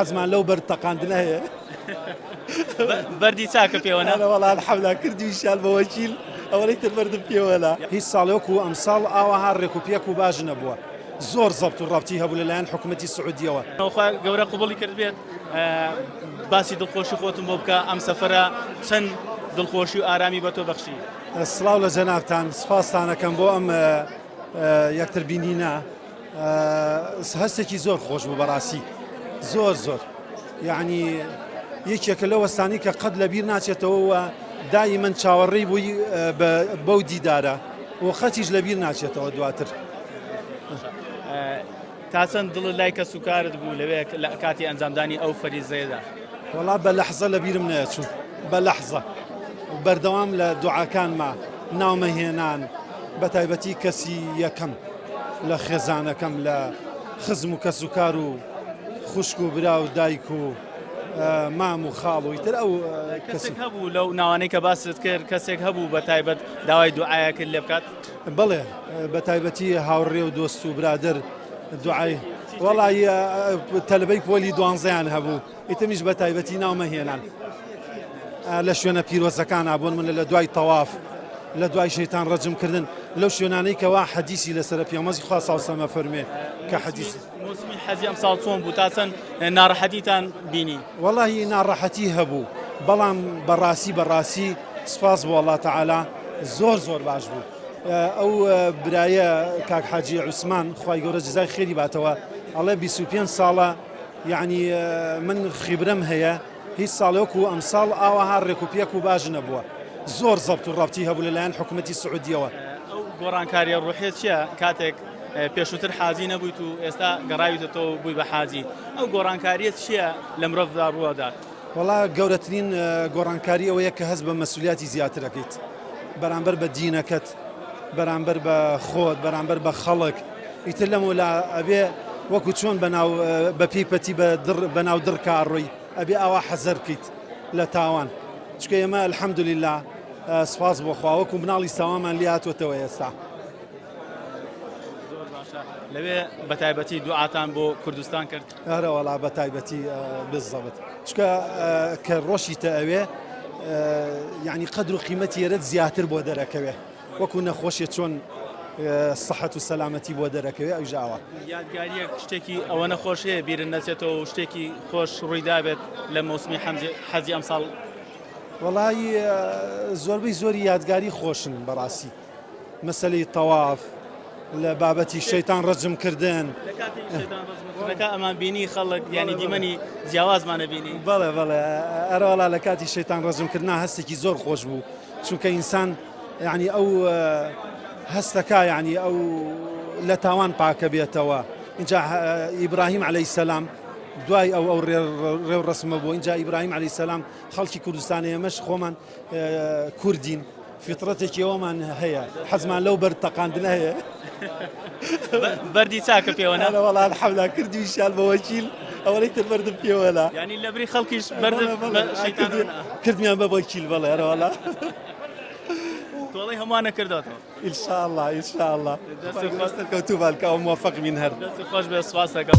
حەزمان لەو بەرتەقاندنە هەیە. بەردی چاکە پێوەنا وەڵا الحەمدوللا کردی ویشال بە وەکیل ئەوەی تر بەردم پێوەلا. هیچ ساڵێک و ئەمساڵ ئاوەها ڕێکوپێک و باش نەبووە. زۆر زەبط و ڕابتی هەبوو لەلایەن حکوومەتی سعودیەوە. خوا گەورە قبوڵی کرد بێت باسی دڵخۆشی خۆتم بۆ بکە ئەم سەفەرە چەند دڵخۆشی و ئارامی بە تۆ بەخشی. سڵاو لە جەنابتان سپاستانەکەم بۆ ئەم یەکتر بینینە. هەستێکی زۆر خۆش بوو بەڕاستی زۆر یعنی یەکێکە لەو وەستانی کە قەت لەبیر ناچێتەوە دای من چاوەڕێی بووی بەو دیدارە و خەتیش لەبیر ناچێتەوە دواتر. تا چەند دڵت لای کەس و کارت بوو لەوێ کاتی ئەنجامدانی ئەو فەریزەیەدا؟ وەڵا بە لەحزە لەبیرم نەچوو بە لەحزە بەردەوام لە دوعاکانما ناومەهێنان بە تایبەتی کەسی یەکەم لە خێزانەکەم لە خزم و کەس و کار و خوشک و برا و دایک و مام و خاڵ و ئیتر ئەو کەسێک هەبوو لەو ناوانەی کە باست کرد کەسێک هەبوو بە تایبەت داوای دوعاە کرد لێ بکات؟ بڵێ بە تایبەتی هاوڕێ و دۆست و برادر دوعای وەڵی تەلبەی پۆلی دوانزەیان هەبوو ئیتمیش بە تایبەتی ناومەهێنان لە شوێنە پیرۆزەکان ئابوون من لە دوای تەواف لە دوای شەیتان ڕەجمکردن لەو شوێنانەی کەوا حەدیسی لەسەر پێغەمبەری خوا صلی الله علیه و سلم فەرمێ کە حەدیس موسمی حەزی ئەمساڵ چۆن بوو تا چەند ناڕەحەتیتان بینی؟ وەڵی ناڕەحەتی هەبوو بەڵام بەڕاستی سپاس بۆ ئەڵڵا تەعالا زۆر باش بوو. ئەو برایە کاک حاجی عوسمان خوای گەورە جزای خێری باتەوە ئەڵێ 25 ساڵە یعنی من خیبرەم هەیە هیچ ساڵێک و ئەمساڵ ئاوەها ڕێکوپێک و باش نەبووە. زۆر زەبط و ڕابتی هەبوو لەلایەن حکوومەتی سعودیەوە. ئەو گۆڕانکاریە ڕوحێت چییە کاتێک پێشووتر حاجی نەبوویت و ئێستا گەڕاویتەوە بووی بە حاجی ئەو گۆڕانکاریەت چییە لە مرۆڤدا ڕوودات؟ وەڵا گەورەترین گۆڕانکاری ئەوەیە کە هەست بە مەسئولیەتی زیاتر دەکەیت بەرامبەر بە دینەکەت بەرامبەر بە خۆت بەرامبەر بە خەڵک ئیتر لەمەولا ئەبێ وەکو چۆن بە پیپەتی بەناو دڕکە ڕۆی ئەبێ ئاوا حەزەر بکەیت لە تاوان چکە ئێمە الحەمدوللیلا سپاس بۆ خوا وەکو مناڵی ساوامان لێ هاتوۆتەوە ئێستا. لەوێ بە تایبەتی دوعاتان بۆ کوردستان کرد؟ ئەرە وەڵا بە تایبەتی بزەبت چکە کە ڕۆشیتە ئەوێ یعنی قەدر و قیمەتی ئێرەت زیاتر بۆ دەرەکەوێ وەکو نەخۆشیە چۆن سەحەت و سەلامەتی بۆ دەرەکەوێ ئەو ژاوە. یادگاریەک شتێکی ئەوە نەخۆش هەیە بیرن نەچێتەوە و شتێکی خۆش ڕوویدا بێت لە مۆسمی حەزی ئەمساڵ؟ وەڵی زۆربەی زۆری یادگاری خۆشن بەڕاستی مەسەلەی تەواف لە بابەتی شەیتان ڕەجمکردن ئەمان بینی خەڵک ینی دیمەنی جیاوازمانە بینی؟ بەڵێ ئەرەوەڵا لە کاتی شەیتان ڕەجمکردنا هەستێکی زۆر خۆش بوو چونکە ئینسان یعنی ئەو هەستەکە یعنی ئەو لە تاوان پاکە بێتەوە. اینجا ئیبراهیم عەلەیهی سەلام دوای ئەو ڕێو ڕسمە بوو اینجا ئیبراهیم عەلەیهی سەلام خەڵکی کوردستان ئێمەش خۆمان کوردین فیترەتێکی ئەومان هەیە حەزمان لەو بەرتەقاندنە هەیە. بەردی چاکە پێوەنا وەڵا الحەمدوللا کردی ویشال بە وەکیل ئەوەی تر بەردم پێوەلا ینی لە بری خەڵکیش بەردم کردمیان بە وەکیل بەڵێ ئەرەوەڵا تۆڵی هەمووانە کردەوە ئینشاءالله دەستی کەوتوو بالکە ئەو موفەق بین هەر دەستی خۆش بێ سوپاس دەکەم.